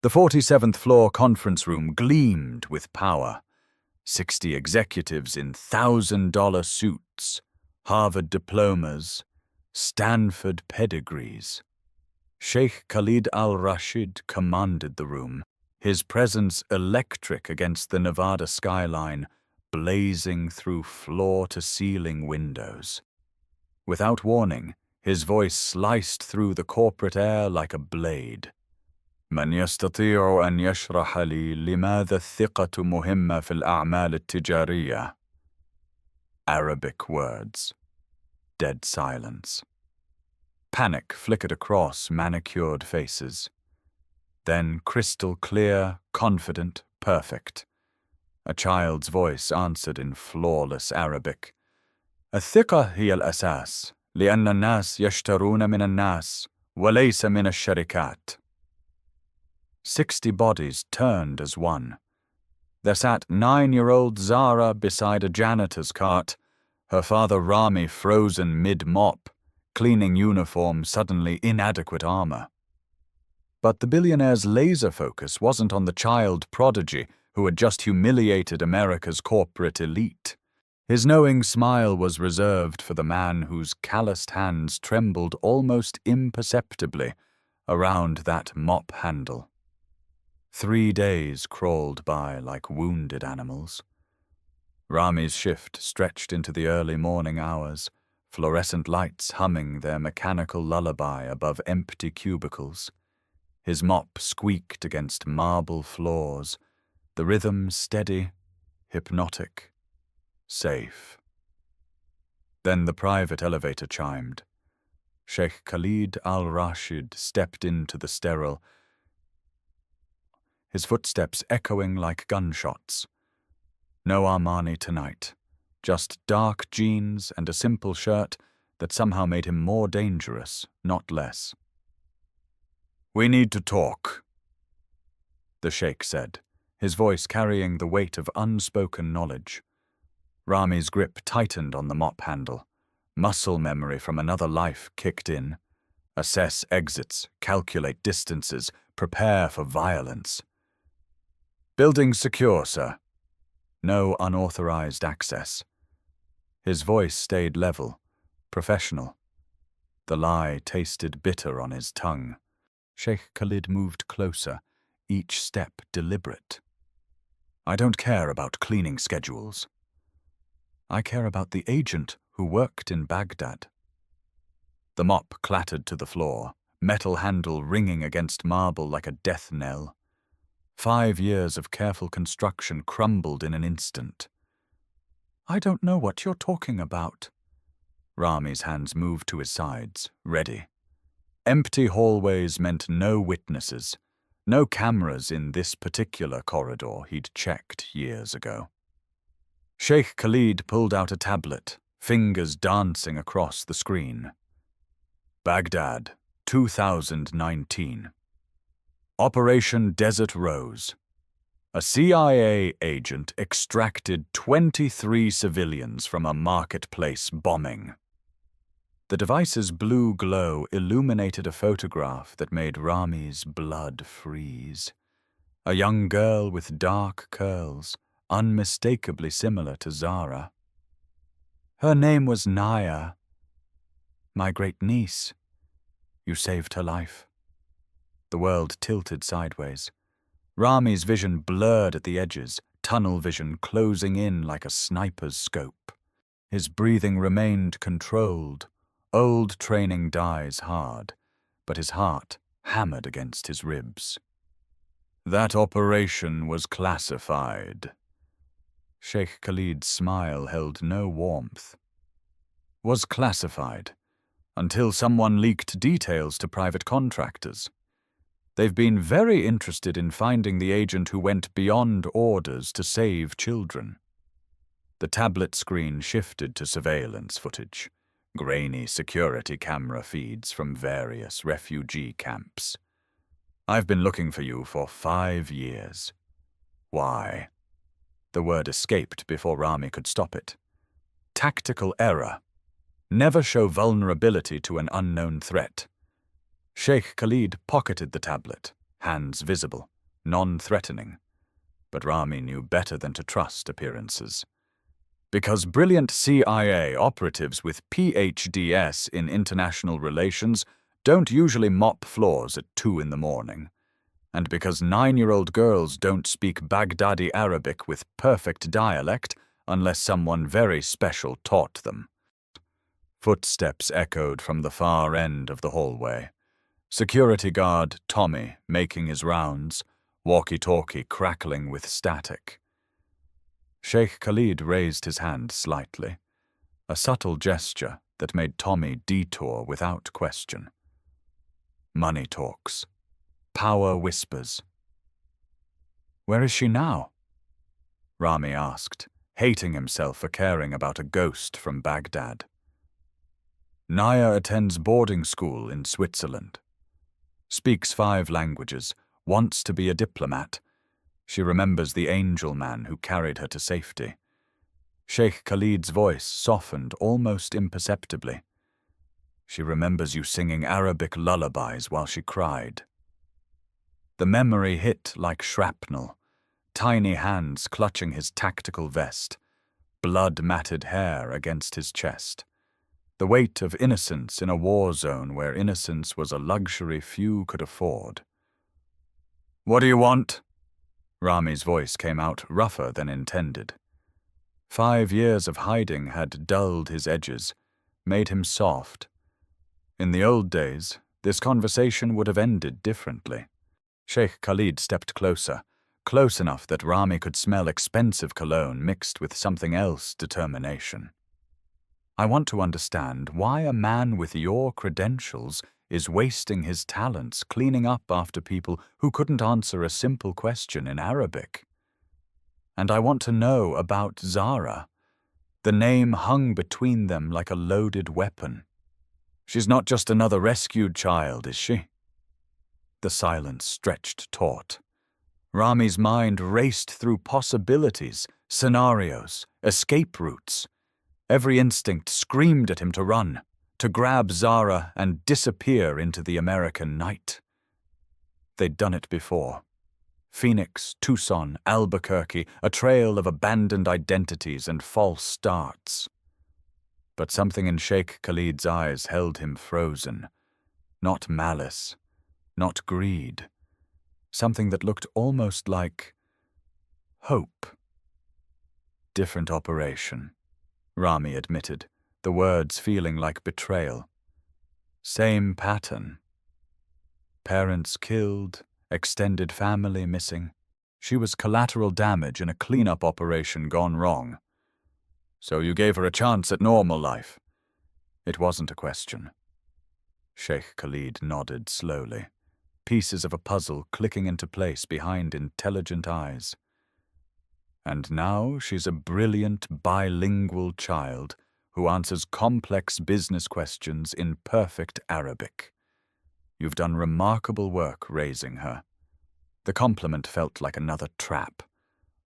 The 47th floor conference room gleamed with power. 60 executives in $1,000 suits, Harvard diplomas, Stanford pedigrees. Sheikh Khalid al-Rashid commanded the room, his presence electric against the Nevada skyline, blazing through floor-to-ceiling windows. Without warning, his voice sliced through the corporate air like a blade. من يستطيع أن يشرح لي لماذا الثقة مهمة في الأعمال التجارية؟ Arabic words. Dead silence. Panic flickered across manicured faces. Then crystal clear, confident, perfect. A child's voice answered in flawless Arabic. الثقة هي الأساس، لأن الناس يشترون من الناس وليس من الشركات. 60 bodies turned as one. There sat 9-year-old Zara beside a janitor's cart, her father Rami frozen mid-mop, cleaning uniform suddenly inadequate armor. But the billionaire's laser focus wasn't on the child prodigy who had just humiliated America's corporate elite. His knowing smile was reserved for the man whose calloused hands trembled almost imperceptibly around that mop handle. 3 days crawled by like wounded animals. Rami's shift stretched into the early morning hours, fluorescent lights humming their mechanical lullaby above empty cubicles. His mop squeaked against marble floors, the rhythm steady, hypnotic, safe. Then the private elevator chimed. Sheikh Khalid al-Rashid stepped into the sterile, his footsteps echoing like gunshots. No Armani tonight, just dark jeans and a simple shirt that somehow made him more dangerous, not less. "We need to talk," the sheikh said, his voice carrying the weight of unspoken knowledge. Rami's grip tightened on the mop handle. Muscle memory from another life kicked in. Assess exits, calculate distances, prepare for violence. "Building secure, sir. No unauthorized access." His voice stayed level, professional. The lie tasted bitter on his tongue. Sheikh Khalid moved closer, each step deliberate. "I don't care about cleaning schedules. I care about the agent who worked in Baghdad." The mop clattered to the floor, metal handle ringing against marble like a death knell. 5 years of careful construction crumbled in an instant. "I don't know what you're talking about." Rami's hands moved to his sides, ready. Empty hallways meant no witnesses, no cameras in this particular corridor he'd checked years ago. Sheikh Khalid pulled out a tablet, fingers dancing across the screen. Baghdad, 2019. Operation Desert Rose. A CIA agent extracted 23 civilians from a marketplace bombing. The device's blue glow illuminated a photograph that made Rami's blood freeze. A young girl with dark curls, unmistakably similar to Zara. "Her name was Naya. My great niece. You saved her life." The world tilted sideways. Rami's vision blurred at the edges, tunnel vision closing in like a sniper's scope. His breathing remained controlled. Old training dies hard, but his heart hammered against his ribs. "That operation was classified." Sheikh Khalid's smile held no warmth. "Was classified, until someone leaked details to private contractors. They've been very interested in finding the agent who went beyond orders to save children." The tablet screen shifted to surveillance footage, grainy security camera feeds from various refugee camps. "I've been looking for you for 5 years. Why?" The word escaped before Rami could stop it. "Tactical error. Never show vulnerability to an unknown threat." Sheikh Khalid pocketed the tablet, hands visible. non-threatening. But Rami knew better than to trust appearances. Because brilliant CIA operatives with PhDs in international relations don't usually mop floors at 2 in the morning. And because 9-year-old girls don't speak Baghdadi Arabic with perfect dialect unless someone very special taught them. Footsteps echoed from the far end of the hallway. Security guard Tommy making his rounds, walkie-talkie crackling with static. Sheikh Khalid raised his hand slightly, a subtle gesture that made Tommy detour without question. Money talks. Power whispers. "Where is she now?" Rami asked, hating himself for caring about a ghost from Baghdad. "Naya attends boarding school in Switzerland. Speaks 5 languages, wants to be a diplomat. She remembers the angel man who carried her to safety." Sheikh Khalid's voice softened almost imperceptibly. "She remembers you singing Arabic lullabies while she cried." The memory hit like shrapnel, tiny hands clutching his tactical vest, blood-matted hair against his chest. The weight of innocence in a war zone where innocence was a luxury few could afford. "What do you want?" Rami's voice came out rougher than intended. 5 years of hiding had dulled his edges, made him soft. In the old days, this conversation would have ended differently. Sheikh Khalid stepped closer, close enough that Rami could smell expensive cologne mixed with something else determination. "I want to understand why a man with your credentials is wasting his talents cleaning up after people who couldn't answer a simple question in Arabic. And I want to know about Zara." The name hung between them like a loaded weapon. "She's not just another rescued child, is she?" The silence stretched taut. Rami's mind raced through possibilities, scenarios, escape routes. Every instinct screamed at him to run, to grab Zara and disappear into the American night. They'd done it before. Phoenix, Tucson, Albuquerque, a trail of abandoned identities and false starts. But something in Sheikh Khalid's eyes held him frozen. Not malice, not greed. Something that looked almost like hope. "Different operation," Rami admitted, the words feeling like betrayal. "Same pattern. Parents killed, extended family missing. She was collateral damage in a cleanup operation gone wrong. So you gave her a chance at normal life?" It wasn't a question. Sheikh Khalid nodded slowly, pieces of a puzzle clicking into place behind intelligent eyes. "And now she's a brilliant bilingual child who answers complex business questions in perfect Arabic. You've done remarkable work raising her." The compliment felt like another trap.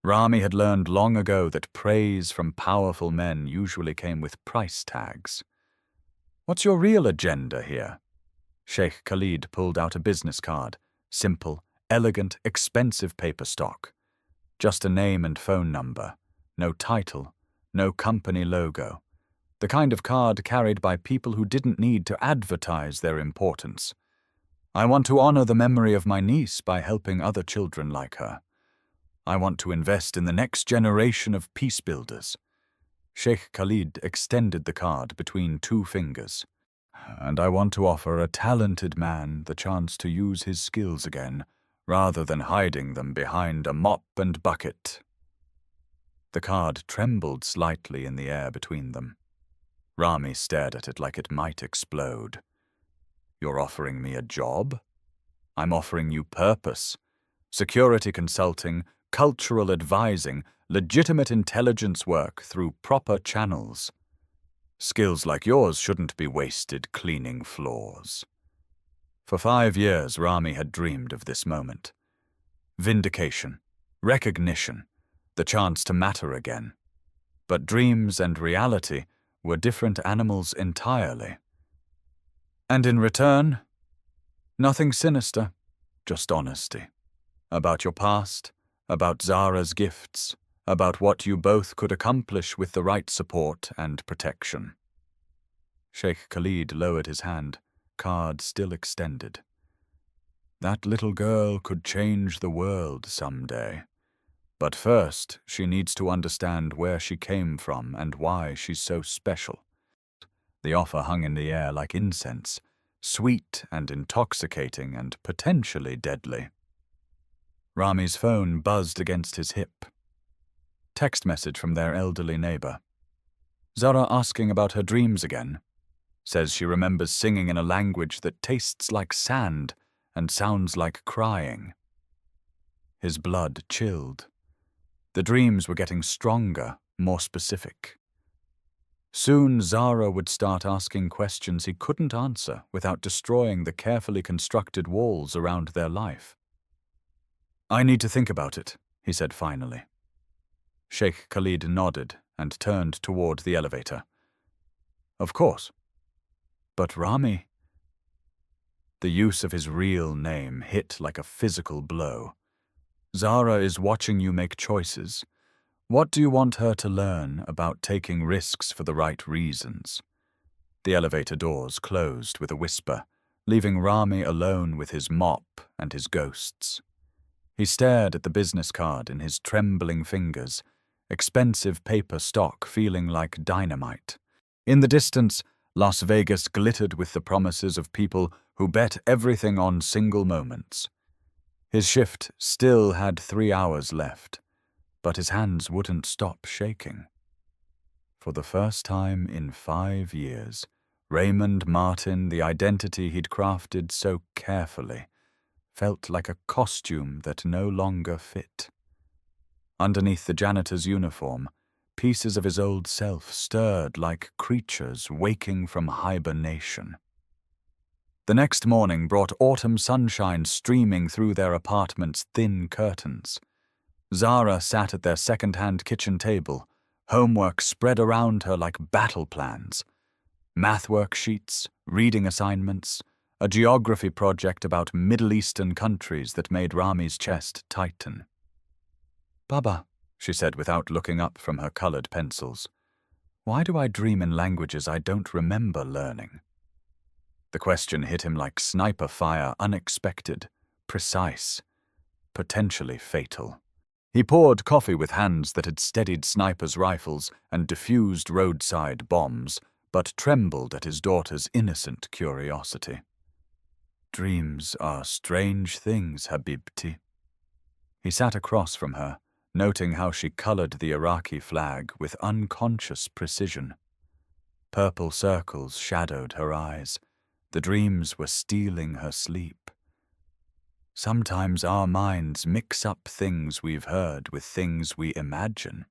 Rami had learned long ago that praise from powerful men usually came with price tags. "What's your real agenda here?" Sheikh Khalid pulled out a business card, simple, elegant, expensive paper stock. Just a name and phone number, no title, no company logo. The kind of card carried by people who didn't need to advertise their importance. "I want to honor the memory of my niece by helping other children like her. I want to invest in the next generation of peace builders." Sheikh Khalid extended the card between 2 fingers. "And I want to offer a talented man the chance to use his skills again, rather than hiding them behind a mop and bucket." The card trembled slightly in the air between them. Rami stared at it like it might explode. "You're offering me a job? I'm offering you purpose. Security consulting, cultural advising, legitimate intelligence work through proper channels. Skills like yours shouldn't be wasted cleaning floors." For 5 years, Rami had dreamed of this moment. Vindication, recognition, the chance to matter again. But dreams and reality were different animals entirely. And in return, nothing sinister, just honesty. About your past, about Zara's gifts, about what you both could accomplish with the right support and protection. Sheikh Khalid lowered his hand, card still extended. That little girl could change the world someday. But first, she needs to understand where she came from and why she's so special. The offer hung in the air like incense, sweet and intoxicating and potentially deadly. Rami's phone buzzed against his hip. Text message from their elderly neighbor. Zara asking about her dreams again. Says she remembers singing in a language that tastes like sand and sounds like crying. His blood chilled. The dreams were getting stronger, more specific. Soon Zara would start asking questions he couldn't answer without destroying the carefully constructed walls around their life. I need to think about it, he said finally. Sheikh Khalid nodded and turned toward the elevator. Of course. But Rami... The use of his real name hit like a physical blow. Zara is watching you make choices. What do you want her to learn about taking risks for the right reasons? The elevator doors closed with a whisper, leaving Rami alone with his mop and his ghosts. He stared at the business card in his trembling fingers, expensive paper stock feeling like dynamite. In the distance, Las Vegas glittered with the promises of people who bet everything on single moments. His shift still had 3 hours left, but his hands wouldn't stop shaking. For the first time in 5 years, Raymond Martin, the identity he'd crafted so carefully, felt like a costume that no longer fit. Underneath the janitor's uniform, pieces of his old self stirred like creatures waking from hibernation. The next morning brought autumn sunshine streaming through their apartment's thin curtains. Zara sat at their second-hand kitchen table, homework spread around her like battle plans. Math worksheets, reading assignments, a geography project about Middle Eastern countries that made Rami's chest tighten. Baba, she said without looking up from her colored pencils, why do I dream in languages I don't remember learning? The question hit him like sniper fire, unexpected, precise, potentially fatal. He poured coffee with hands that had steadied snipers' rifles and diffused roadside bombs, but trembled at his daughter's innocent curiosity. Dreams are strange things, Habibti. He sat across from her, noting how she colored the Iraqi flag with unconscious precision. Purple circles shadowed her eyes. The dreams were stealing her sleep. Sometimes our minds mix up things we've heard with things we imagine.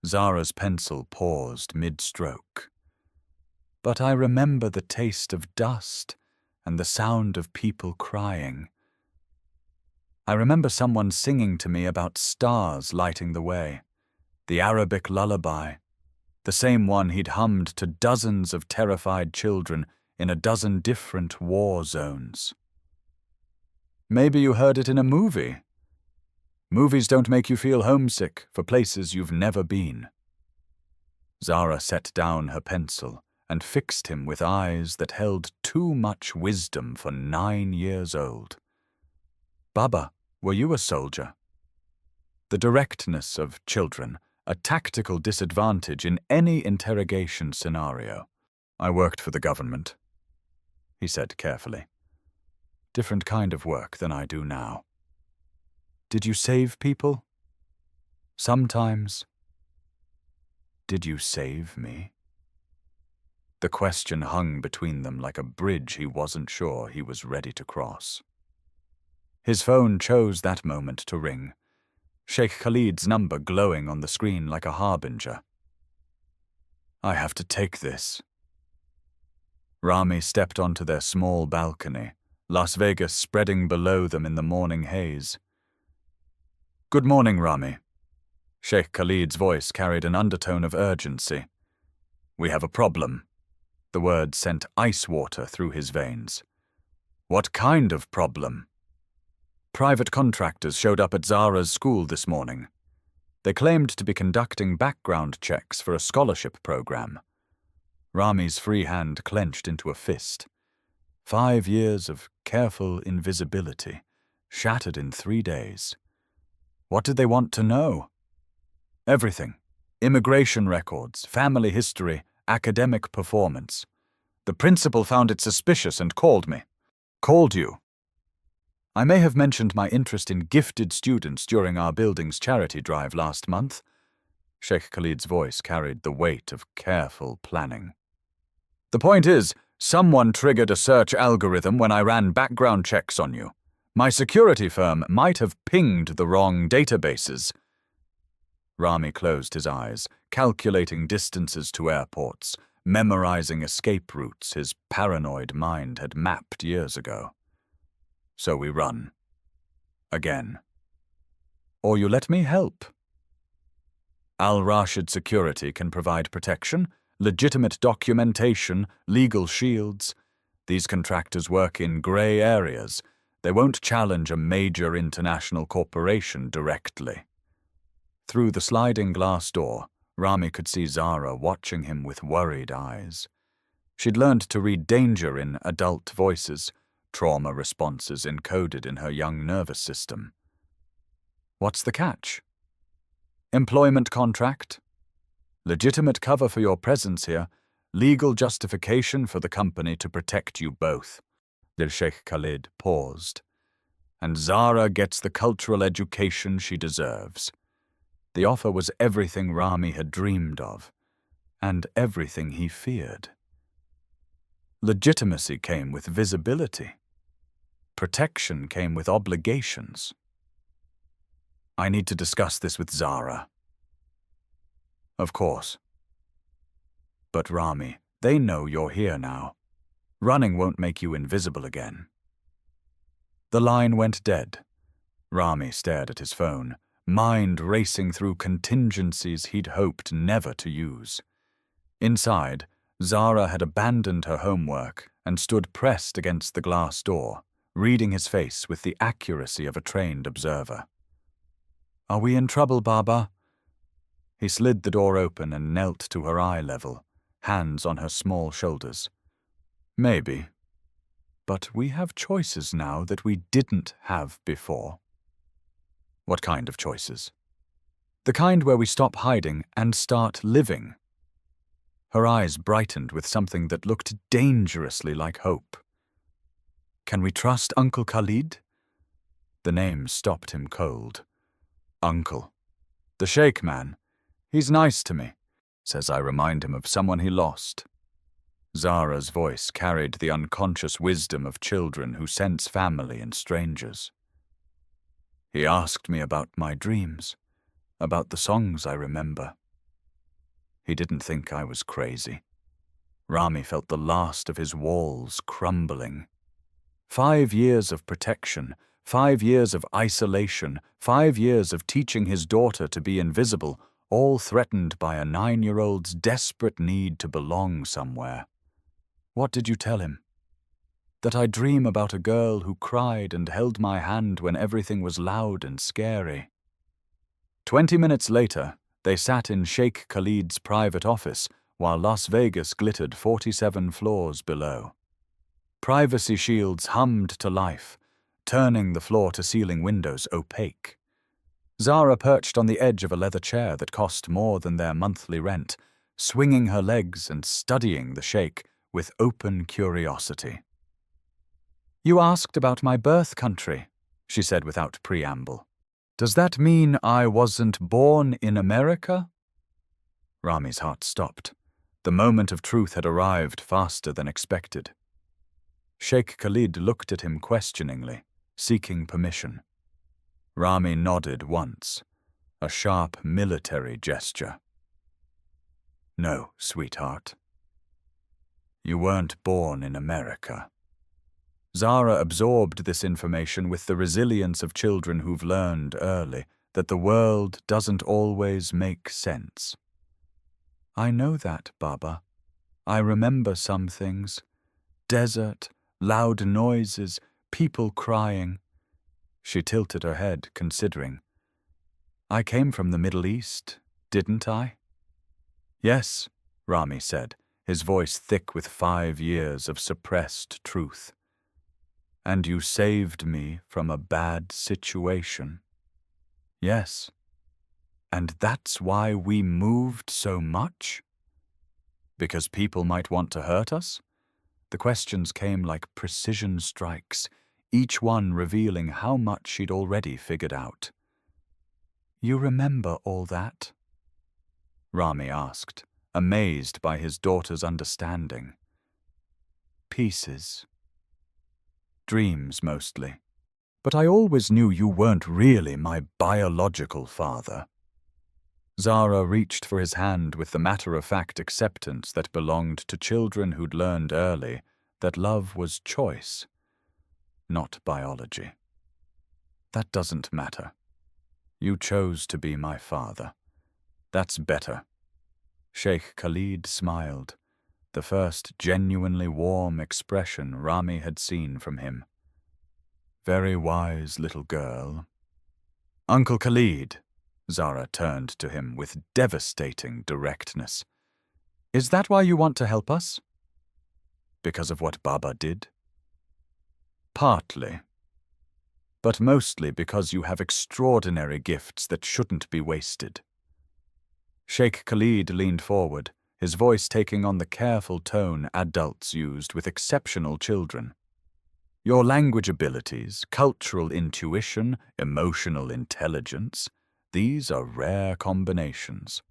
Zara's pencil paused mid-stroke. But I remember the taste of dust and the sound of people crying. I remember someone singing to me about stars lighting the way, the Arabic lullaby, the same one he'd hummed to dozens of terrified children in a dozen different war zones. Maybe you heard it in a movie. Movies don't make you feel homesick for places you've never been. Zara set down her pencil and fixed him with eyes that held too much wisdom for 9 years old. Baba, were you a soldier? The directness of children, a tactical disadvantage in any interrogation scenario. I worked for the government, he said carefully. Different kind of work than I do now. Did you save people? Sometimes. Did you save me? The question hung between them like a bridge he wasn't sure he was ready to cross. His phone chose that moment to ring, Sheikh Khalid's number glowing on the screen like a harbinger. I have to take this. Rami stepped onto their small balcony, Las Vegas spreading below them in the morning haze. Good morning, Rami. Sheikh Khalid's voice carried an undertone of urgency. We have a problem. The word sent ice water through his veins. What kind of problem? Private contractors showed up at Zara's school this morning. They claimed to be conducting background checks for a scholarship program. Rami's free hand clenched into a fist. 5 years of careful invisibility, shattered in 3 days. What did they want to know? Everything. Immigration records, family history, academic performance. The principal found it suspicious and called me. Called you. I may have mentioned my interest in gifted students during our building's charity drive last month. Sheikh Khalid's voice carried the weight of careful planning. The point is, someone triggered a search algorithm when I ran background checks on you. My security firm might have pinged the wrong databases. Rami closed his eyes, calculating distances to airports, memorizing escape routes his paranoid mind had mapped years ago. So we run. Again. Or you let me help. Al-Rashid Security can provide protection, legitimate documentation, legal shields. These contractors work in grey areas. They won't challenge a major international corporation directly. Through the sliding glass door, Rami could see Zara watching him with worried eyes. She'd learned to read danger in adult voices, trauma responses encoded in her young nervous system. What's the catch? Employment contract? Legitimate cover for your presence here, legal justification for the company to protect you both. Sheikh Khalid paused. And Zara gets the cultural education she deserves. The offer was everything Rami had dreamed of, and everything he feared. Legitimacy came with visibility. Protection came with obligations. I need to discuss this with Zara. Of course. But Rami, they know you're here now. Running won't make you invisible again. The line went dead. Rami stared at his phone, mind racing through contingencies he'd hoped never to use. Inside, Zara had abandoned her homework and stood pressed against the glass door, reading his face with the accuracy of a trained observer. Are we in trouble, Baba? He slid the door open and knelt to her eye level, hands on her small shoulders. Maybe. But we have choices now that we didn't have before. What kind of choices? The kind where we stop hiding and start living. Her eyes brightened with something that looked dangerously like hope. Can we trust Uncle Khalid? The name stopped him cold. Uncle. The Sheikh man. He's nice to me. Says I remind him of someone he lost. Zara's voice carried the unconscious wisdom of children who sense family in strangers. He asked me about my dreams, about the songs I remember. He didn't think I was crazy. Rami felt the last of his walls crumbling. 5 years of protection, 5 years of isolation, 5 years of teaching his daughter to be invisible, all threatened by a 9-year-old's desperate need to belong somewhere. What did you tell him? That I dream about a girl who cried and held my hand when everything was loud and scary. 20 minutes later, they sat in Sheikh Khalid's private office while Las Vegas glittered 47 floors below. Privacy shields hummed to life, turning the floor-to-ceiling windows opaque. Zara perched on the edge of a leather chair that cost more than their monthly rent, swinging her legs and studying the sheikh with open curiosity. You asked about my birth country, she said without preamble. Does that mean I wasn't born in America? Rami's heart stopped. The moment of truth had arrived faster than expected. Sheikh Khalid looked at him questioningly, seeking permission. Rami nodded once, a sharp military gesture. No, sweetheart. You weren't born in America. Zara absorbed this information with the resilience of children who've learned early that the world doesn't always make sense. I know that, Baba. I remember some things. Desert, loud noises, people crying. She tilted her head, considering. I came from the Middle East, didn't I? Yes, Rami said, his voice thick with 5 years of suppressed truth. And you saved me from a bad situation. Yes. And that's why we moved so much? Because people might want to hurt us? The questions came like precision strikes, each one revealing how much she'd already figured out. You remember all that? Rami asked, amazed by his daughter's understanding. Pieces. Dreams, mostly. But I always knew you weren't really my biological father. Zara reached for his hand with the matter-of-fact acceptance that belonged to children who'd learned early that love was choice, not biology. That doesn't matter. You chose to be my father. That's better. Sheikh Khalid smiled, the first genuinely warm expression Rami had seen from him. Very wise little girl. Uncle Khalid, Zara turned to him with devastating directness. Is that why you want to help us? Because of what Baba did? Partly. But mostly because you have extraordinary gifts that shouldn't be wasted. Sheikh Khalid leaned forward, his voice taking on the careful tone adults used with exceptional children. Your language abilities, cultural intuition, emotional intelligence, these are rare combinations.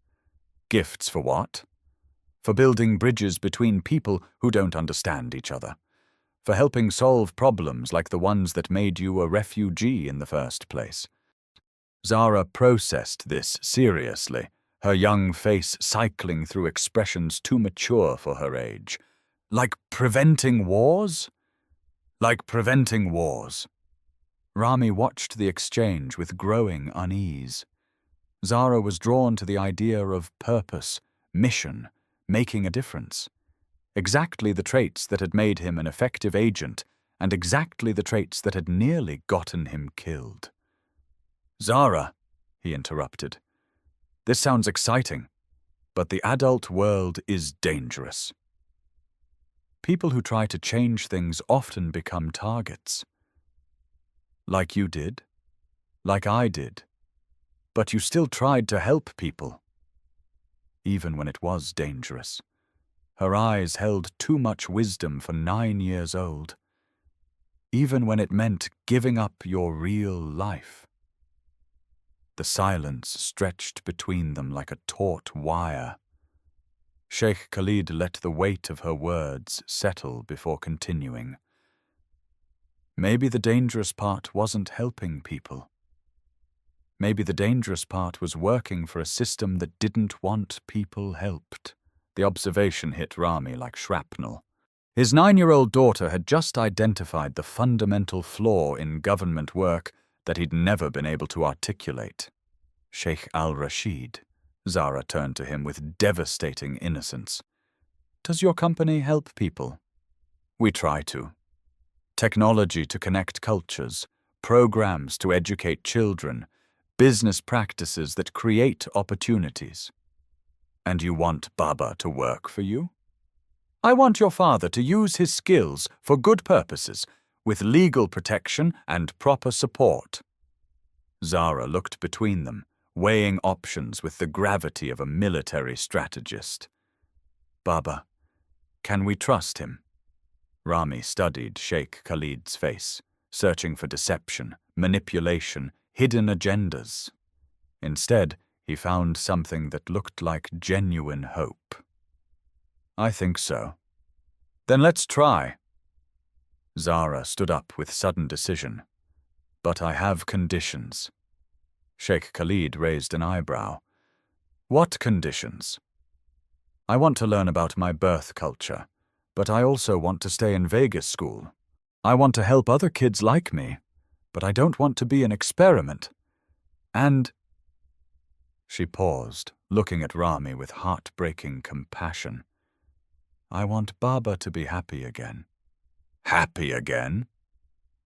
Gifts for what? For building bridges between people who don't understand each other. For helping solve problems like the ones that made you a refugee in the first place. Zara processed this seriously, her young face cycling through expressions too mature for her age. Like preventing wars? Like preventing wars. Rami watched the exchange with growing unease. Zara was drawn to the idea of purpose, mission, making a difference. Exactly the traits that had made him an effective agent, and exactly the traits that had nearly gotten him killed. Zara, he interrupted. This sounds exciting, but the adult world is dangerous. People who try to change things often become targets. Like you did, like I did, but you still tried to help people. Even when it was dangerous. Her eyes held too much wisdom for 9 years old. Even when it meant giving up your real life. The silence stretched between them like a taut wire. Sheikh Khalid let the weight of her words settle before continuing. Maybe the dangerous part wasn't helping people. Maybe the dangerous part was working for a system that didn't want people helped. The observation hit Rami like shrapnel. His 9-year-old daughter had just identified the fundamental flaw in government work that he'd never been able to articulate. Sheikh al-Rashid, Zara turned to him with devastating innocence. Does your company help people? We try to. Technology to connect cultures, programs to educate children, business practices that create opportunities. And you want Baba to work for you? I want your father to use his skills for good purposes, with legal protection and proper support. Zara looked between them, weighing options with the gravity of a military strategist. Baba, can we trust him? Rami studied Sheikh Khalid's face, searching for deception, manipulation, hidden agendas. Instead, he found something that looked like genuine hope. I think so. Then let's try. Zara stood up with sudden decision. But I have conditions. Sheikh Khalid raised an eyebrow. What conditions? I want to learn about my birth culture, but I also want to stay in Vegas school. I want to help other kids like me, but I don't want to be an experiment. And... She paused, looking at Rami with heartbreaking compassion. I want Baba to be happy again. Happy again?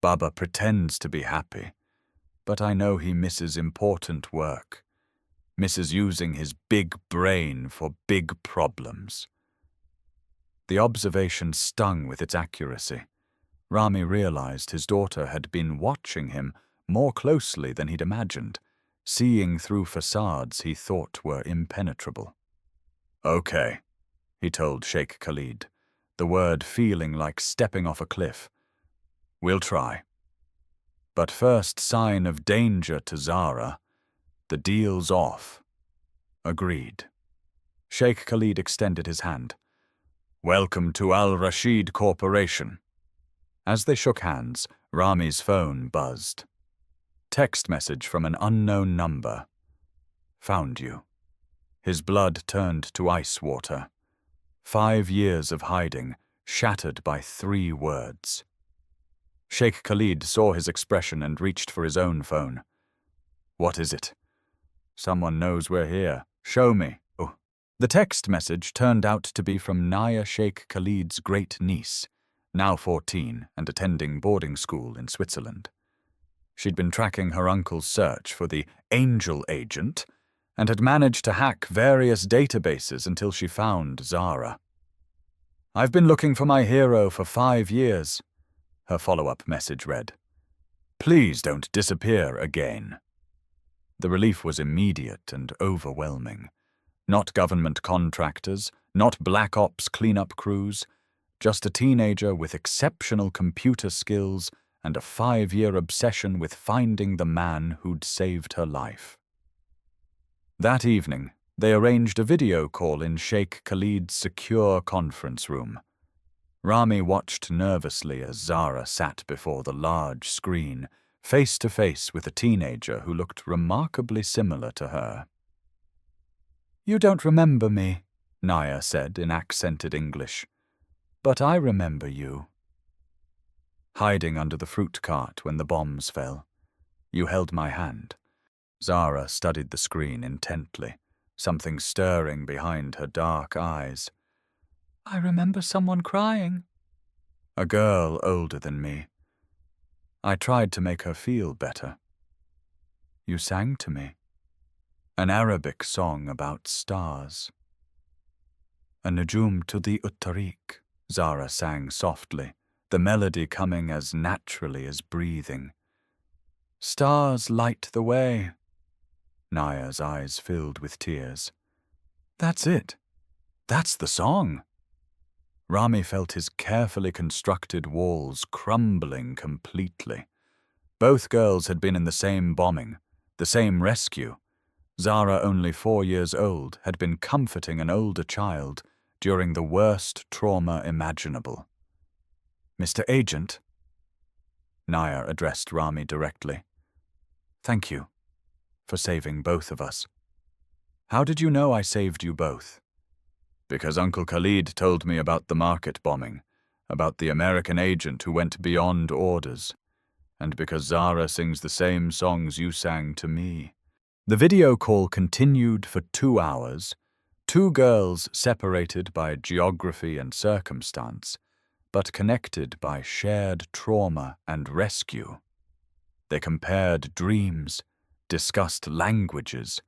Baba pretends to be happy. but I know he misses important work, misses using his big brain for big problems." The observation stung with its accuracy. Rami realized his daughter had been watching him more closely than he'd imagined, seeing through facades he thought were impenetrable. "Okay," he told Sheikh Khalid, the word feeling like stepping off a cliff. "We'll try. But first sign of danger to Zara, the deal's off." "Agreed." Sheikh Khalid extended his hand. "Welcome to Al Rashid Corporation." As they shook hands, Rami's phone buzzed. Text message from an unknown number. "Found you." His blood turned to ice water. 5 years of hiding, shattered by 3 words. Sheikh Khalid saw his expression and reached for his own phone. "What is it?" "Someone knows we're here. Show me." Oh. The text message turned out to be from Naya Sheikh Khalid's great-niece, now 14 and attending boarding school in Switzerland. She'd been tracking her uncle's search for the Angel Agent and had managed to hack various databases until she found Zara. "I've been looking for my hero for 5 years, her follow-up message read. "Please don't disappear again." The relief was immediate and overwhelming. Not government contractors, not Black Ops cleanup crews, just a teenager with exceptional computer skills and a 5-year obsession with finding the man who'd saved her life. That evening, they arranged a video call in Sheikh Khalid's secure conference room. Rami watched nervously as Zara sat before the large screen, face to face with a teenager who looked remarkably similar to her. "You don't remember me," Naya said in accented English. "But I remember you." "Hiding under the fruit cart when the bombs fell. You held my hand." Zara studied the screen intently, something stirring behind her dark eyes. "I remember someone crying." "A girl older than me. I tried to make her feel better." "You sang to me." "An Arabic song about stars." "A Najum to the Uttariq," Zara sang softly, the melody coming as naturally as breathing. "Stars light the way." Naya's eyes filled with tears. "That's it. That's the song." Rami felt his carefully constructed walls crumbling completely. Both girls had been in the same bombing, the same rescue. Zara, only 4 years old, had been comforting an older child during the worst trauma imaginable. "Mr. Agent?" Naya addressed Rami directly. "Thank you for saving both of us." "How did you know I saved you both?" "Because Uncle Khalid told me about the market bombing, about the American agent who went beyond orders, and because Zara sings the same songs you sang to me." The video call continued for 2 hours, 2 girls separated by geography and circumstance, but connected by shared trauma and rescue. They compared dreams, discussed languages,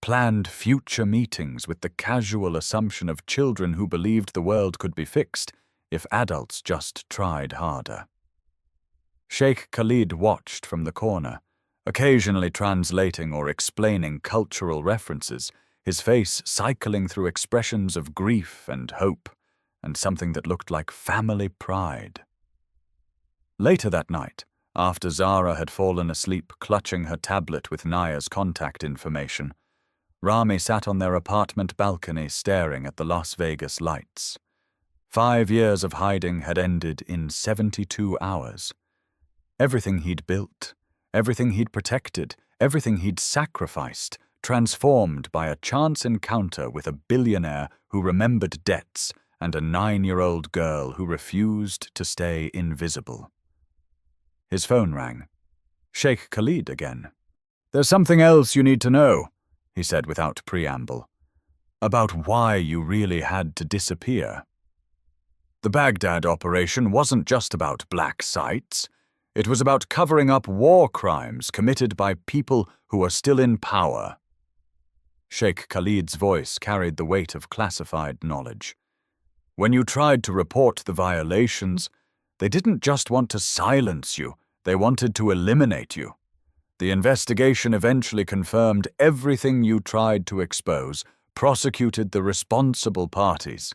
planned future meetings with the casual assumption of children who believed the world could be fixed if adults just tried harder. Sheikh Khalid watched from the corner, occasionally translating or explaining cultural references, his face cycling through expressions of grief and hope, and something that looked like family pride. Later that night, after Zara had fallen asleep clutching her tablet with Naya's contact information, Rami sat on their apartment balcony staring at the Las Vegas lights. 5 years of hiding had ended in 72 hours. Everything he'd built, everything he'd protected, everything he'd sacrificed, transformed by a chance encounter with a billionaire who remembered debts and a 9-year-old girl who refused to stay invisible. His phone rang. Sheikh Khalid again. "There's something else you need to know," he said without preamble, "about why you really had to disappear. The Baghdad operation wasn't just about black sites. It was about covering up war crimes committed by people who are still in power. Sheikh Khalid's voice carried the weight of classified knowledge. When you tried to report the violations, they didn't just want to silence you, they wanted to eliminate you. The investigation eventually confirmed everything you tried to expose, prosecuted the responsible parties.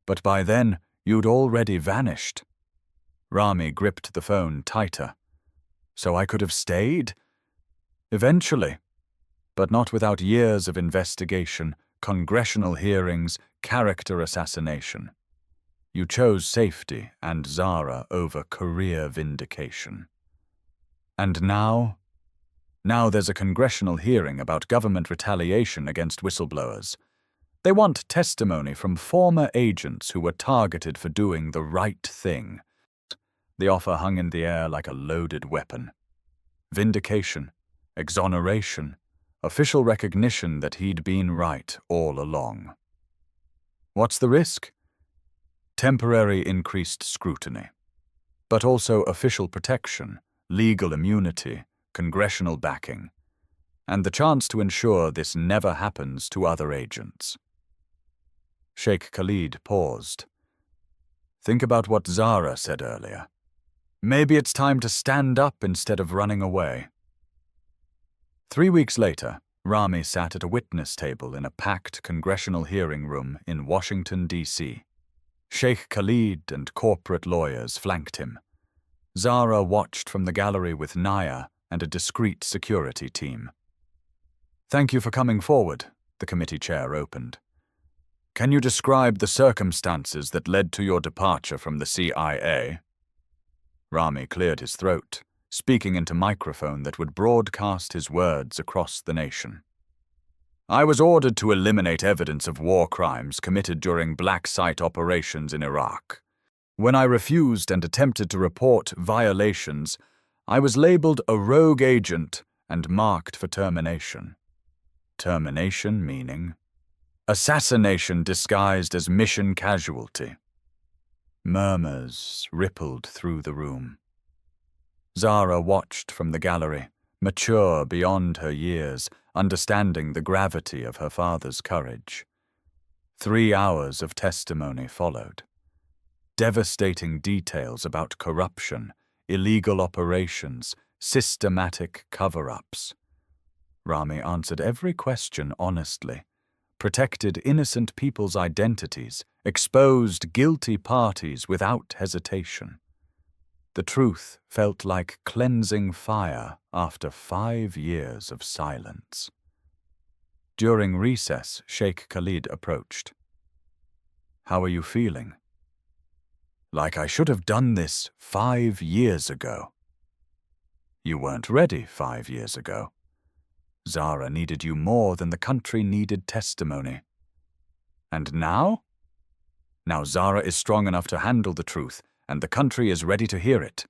But by then, you'd already vanished. Rami gripped the phone tighter. So I could have stayed? Eventually. But not without years of investigation, congressional hearings, character assassination. You chose safety and Zara over career vindication. And now? Now there's a congressional hearing about government retaliation against whistleblowers. They want testimony from former agents who were targeted for doing the right thing. The offer hung in the air like a loaded weapon. Vindication, exoneration, official recognition that he'd been right all along. What's the risk? Temporary increased scrutiny, but also official protection, legal immunity, congressional backing, and the chance to ensure this never happens to other agents. Sheikh Khalid paused. Think about what Zara said earlier. Maybe it's time to stand up instead of running away. 3 weeks later, Rami sat at a witness table in a packed congressional hearing room in Washington, D.C. Sheikh Khalid and corporate lawyers flanked him. Zara watched from the gallery with Naya and a discreet security team. Thank you for coming forward, the committee chair opened. Can you describe the circumstances that led to your departure from the CIA? Rami cleared his throat, speaking into microphone that would broadcast his words across the nation. I was ordered to eliminate evidence of war crimes committed during black site operations in Iraq. When I refused and attempted to report violations, I was labeled a rogue agent and marked for termination. Termination meaning assassination disguised as mission casualty. Murmurs rippled through the room. Zara watched from the gallery, mature beyond her years, understanding the gravity of her father's courage. 3 hours of testimony followed. Devastating details about corruption, illegal operations, systematic cover-ups. Rami answered every question honestly, protected innocent people's identities, exposed guilty parties without hesitation. The truth felt like cleansing fire after 5 years of silence. During recess, Sheikh Khalid approached. How are you feeling? Like I should have done this 5 years ago. You weren't ready 5 years ago. Zara needed you more than the country needed testimony. And now? Now Zara is strong enough to handle the truth, and the country is ready to hear it.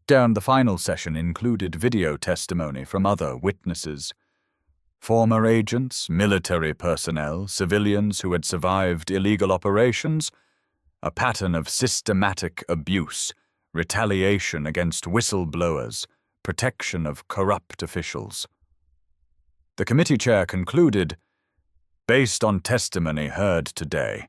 The final session included video testimony from other witnesses. Former agents, military personnel, civilians who had survived illegal operations, a pattern of systematic abuse, retaliation against whistleblowers, protection of corrupt officials. The committee chair concluded, based on testimony heard today,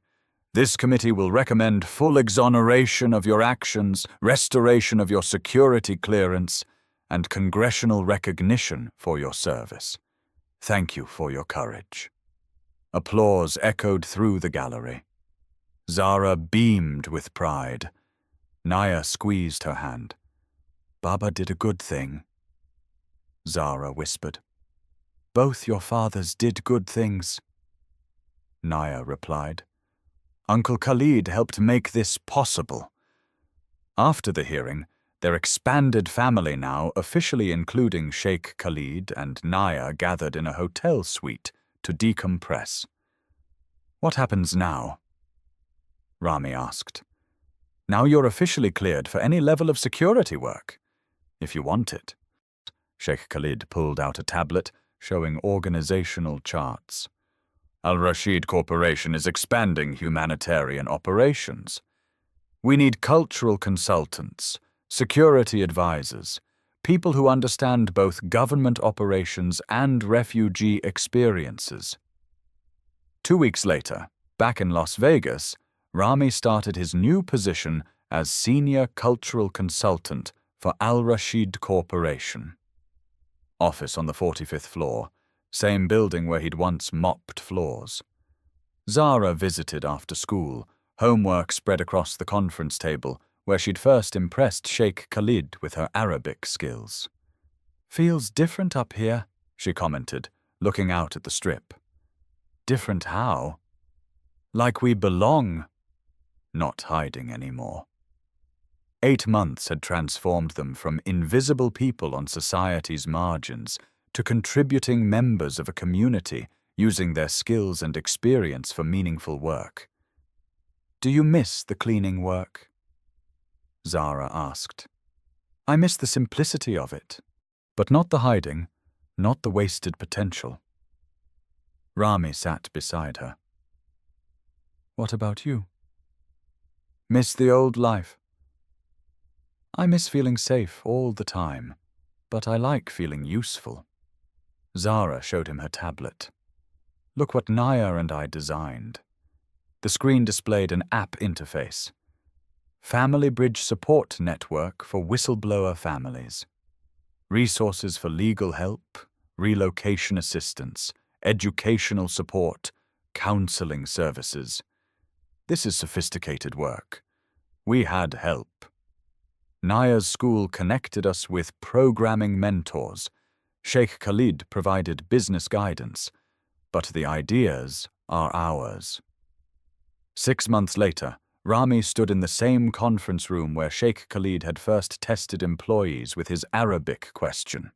this committee will recommend full exoneration of your actions, restoration of your security clearance, and congressional recognition for your service. Thank you for your courage. Applause echoed through the gallery. Zara beamed with pride. Naya squeezed her hand. Baba did a good thing. Zara whispered. Both your fathers did good things. Naya replied. Uncle Khalid helped make this possible. After the hearing, their expanded family now, officially including Sheikh Khalid and Naya, gathered in a hotel suite to decompress. What happens now? Rami asked. Now you're officially cleared for any level of security work, if you want it. Sheikh Khalid pulled out a tablet showing organizational charts. Al-Rashid Corporation is expanding humanitarian operations. We need cultural consultants, security advisors, people who understand both government operations and refugee experiences. 2 weeks later, back in Las Vegas, Rami started his new position as Senior Cultural Consultant for Al Rashid Corporation. Office on the 45th floor, same building where he'd once mopped floors. Zara visited after school, homework spread across the conference table where she'd first impressed Sheikh Khalid with her Arabic skills. "Feels different up here," she commented, looking out at the strip. "Different how?" "Like we belong." Not hiding anymore. 8 months had transformed them from invisible people on society's margins to contributing members of a community using their skills and experience for meaningful work. "Do you miss the cleaning work?" Zara asked. "I miss the simplicity of it, but not the hiding, not the wasted potential." Rami sat beside her. "What about you?" "Miss the old life." "I miss feeling safe all the time, but I like feeling useful." Zara showed him her tablet. "Look what Naya and I designed." The screen displayed an app interface. Family Bridge Support Network for whistleblower families. Resources for legal help, relocation assistance, educational support, counseling services. This is sophisticated work. We had help. Naya's school connected us with programming mentors. Sheikh Khalid provided business guidance, but the ideas are ours. 6 months later, Rami stood in the same conference room where Sheikh Khalid had first tested employees with his Arabic question.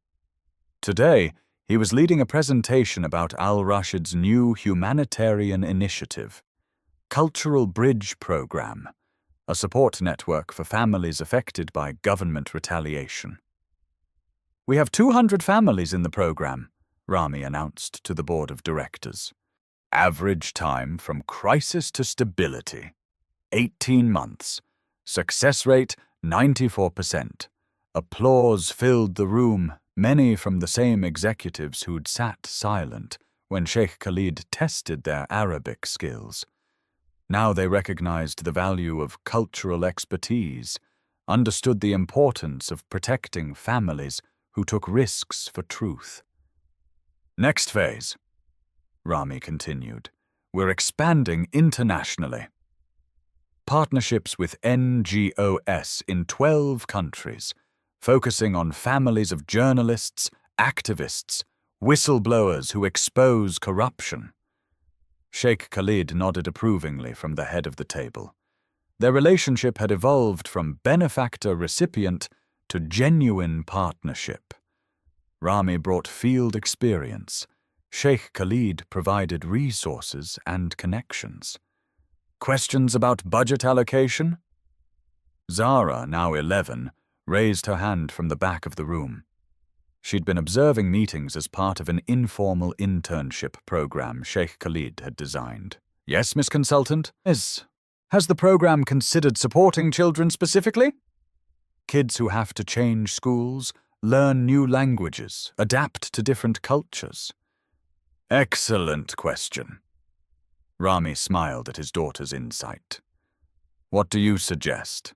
Today, he was leading a presentation about Al Rashid's new humanitarian initiative, Cultural Bridge Program, a support network for families affected by government retaliation. "We have 200 families in the program," Rami announced to the board of directors. "Average time from crisis to stability, 18 months. Success rate, 94%. Applause filled the room, many from the same executives who'd sat silent when Sheikh Khalid tested their Arabic skills. Now they recognized the value of cultural expertise, understood the importance of protecting families who took risks for truth. "Next phase," Rami continued, "we're expanding internationally. Partnerships with NGOs in 12 countries, focusing on families of journalists, activists, whistleblowers who expose corruption." Sheikh Khalid nodded approvingly from the head of the table. Their relationship had evolved from benefactor-recipient to genuine partnership. Rami brought field experience. Sheikh Khalid provided resources and connections. "Questions about budget allocation?" Zara, now 11, raised her hand from the back of the room. She'd been observing meetings as part of an informal internship program Sheikh Khalid had designed. "Yes, Miss Consultant? Has the program considered supporting children specifically?" "Kids who have to change schools, learn new languages, adapt to different cultures." "Excellent question." Rami smiled at his daughter's insight. "What do you suggest?"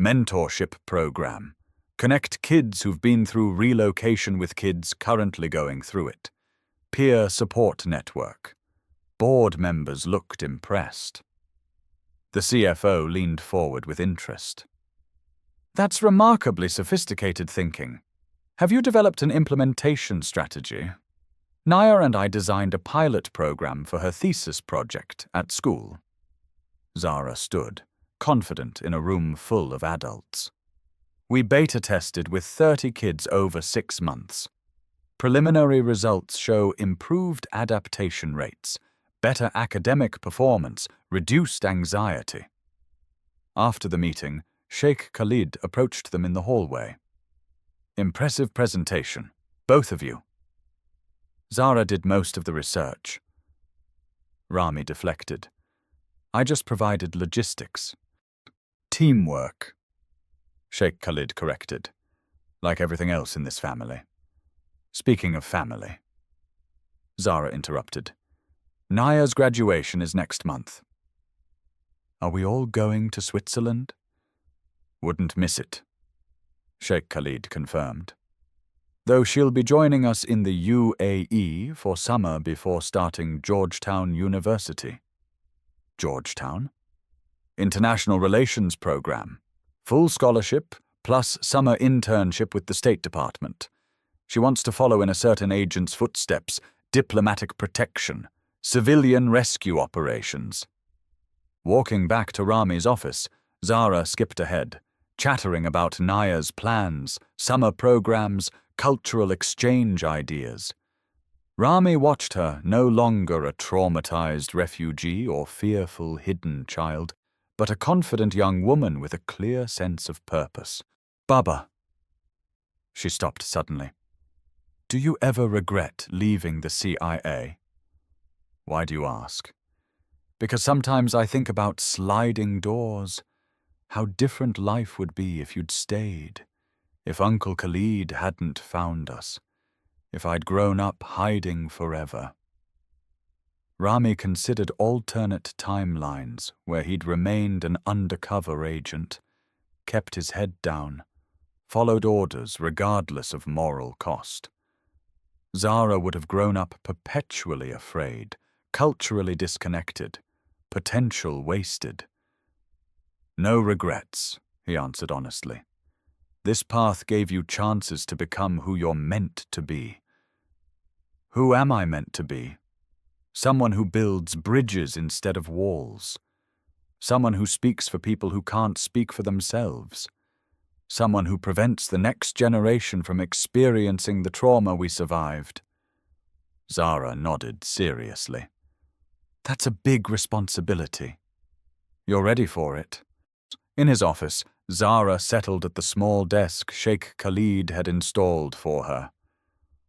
"Mentorship program. Connect kids who've been through relocation with kids currently going through it. Peer support network." Board members looked impressed. The CFO leaned forward with interest. "That's remarkably sophisticated thinking. Have you developed an implementation strategy?" "Naya and I designed a pilot program for her thesis project at school." Zara stood, confident in a room full of adults. "We beta tested with 30 kids over 6 months. Preliminary results show improved adaptation rates, better academic performance, reduced anxiety." After the meeting, Sheikh Khalid approached them in the hallway. "Impressive presentation, both of you." "Zara did most of the research." Rami deflected. "I just provided logistics." "Teamwork." Sheikh Khalid corrected. Like everything else in this family. Speaking of family. Zara interrupted. Naya's graduation is next month. Are we all going to Switzerland? Wouldn't miss it, Sheikh Khalid confirmed. Though she'll be joining us in the UAE for summer before starting Georgetown University. Georgetown? International Relations Program. Full scholarship, plus summer internship with the State Department. She wants to follow in a certain agent's footsteps, diplomatic protection, civilian rescue operations. Walking back to Rami's office, Zara skipped ahead, chattering about Naya's plans, summer programs, cultural exchange ideas. Rami watched her, no longer a traumatized refugee or fearful hidden child, but a confident young woman with a clear sense of purpose. Baba. She stopped suddenly. Do you ever regret leaving the CIA? Why do you ask? Because sometimes I think about sliding doors. How different life would be if you'd stayed. If Uncle Khalid hadn't found us. If I'd grown up hiding forever. Rami considered alternate timelines where he'd remained an undercover agent, kept his head down, followed orders regardless of moral cost. Zara would have grown up perpetually afraid, culturally disconnected, potential wasted. No regrets, he answered honestly. This path gave you chances to become who you're meant to be. Who am I meant to be? Someone who builds bridges instead of walls. Someone who speaks for people who can't speak for themselves. Someone who prevents the next generation from experiencing the trauma we survived. Zara nodded seriously. That's a big responsibility. You're ready for it. In his office, Zara settled at the small desk Sheikh Khalid had installed for her.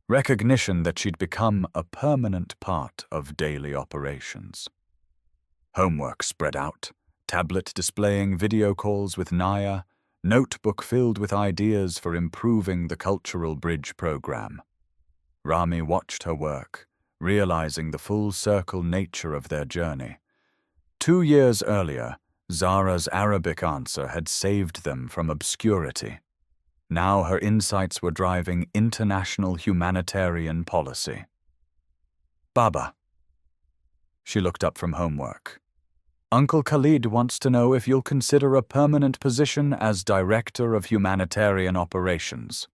Recognition that she'd become a permanent part of daily operations. Homework spread out, tablet displaying video calls with Naya, notebook filled with ideas for improving the Cultural Bridge program. Rami watched her work, realizing the full-circle nature of their journey. 2 years earlier, Zara's Arabic answer had saved them from obscurity. Now her insights were driving international humanitarian policy. Baba. She looked up from homework. Uncle Khalid wants to know if you'll consider a permanent position as Director of Humanitarian Operations.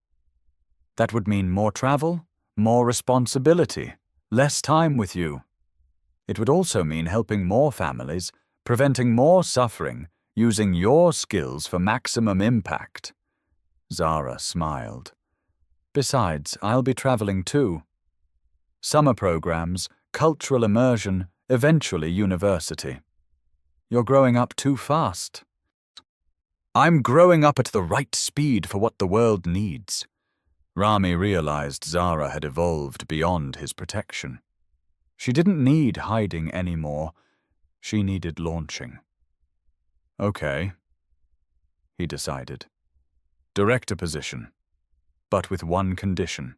That would mean more travel, more responsibility, less time with you. It would also mean helping more families, preventing more suffering, using your skills for maximum impact. Zara smiled. Besides, I'll be traveling too. Summer programs, cultural immersion, eventually university. You're growing up too fast. I'm growing up at the right speed for what the world needs. Rami realized Zara had evolved beyond his protection. She didn't need hiding anymore. She needed launching. Okay, he decided. Director position, but with one condition.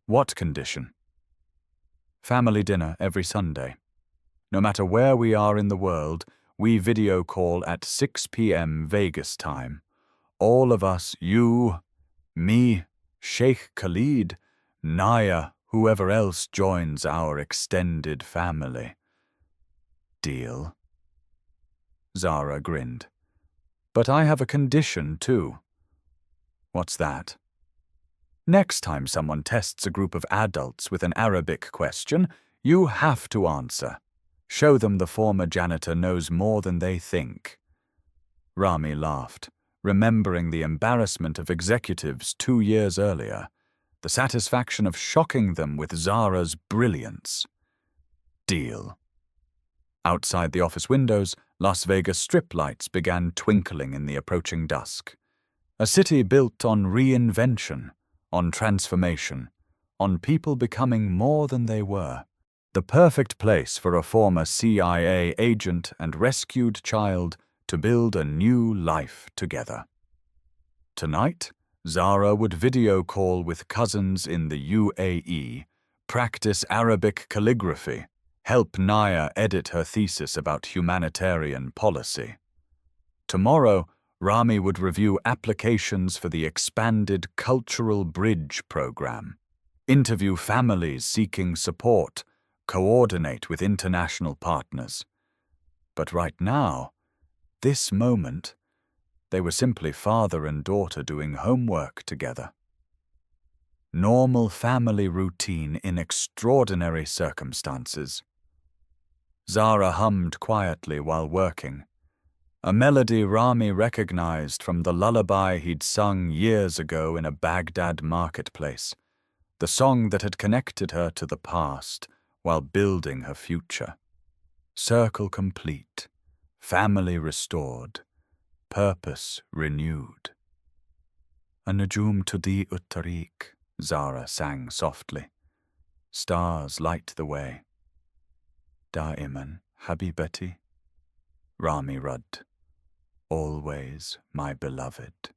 What condition? Family dinner every Sunday. No matter where we are in the world, we video call at 6 p.m. Vegas time. All of us, you, me, Sheikh Khalid, Naya, whoever else joins our extended family. Deal? Zara grinned. But I have a condition, too. What's that? Next time someone tests a group of adults with an Arabic question, you have to answer. Show them the former janitor knows more than they think. Rami laughed, remembering the embarrassment of executives 2 years earlier, the satisfaction of shocking them with Zara's brilliance. Deal. Outside the office windows, Las Vegas strip lights began twinkling in the approaching dusk. A city built on reinvention, on transformation, on people becoming more than they were. The perfect place for a former CIA agent and rescued child to build a new life together. Tonight, Zara would video call with cousins in the UAE, practice Arabic calligraphy, help Naya edit her thesis about humanitarian policy. Tomorrow, Rami would review applications for the expanded Cultural Bridge program, interview families seeking support, coordinate with international partners. But right now, this moment, they were simply father and daughter doing homework together. Normal family routine in extraordinary circumstances. Zara hummed quietly while working, a melody Rami recognized from the lullaby he'd sung years ago in a Baghdad marketplace, the song that had connected her to the past while building her future. Circle complete, family restored, purpose renewed. "An-Najum tudi'u at-tariq," Zara sang softly. "Stars light the way." "Da'iman, habibati," Rami rudd. "Always, my beloved."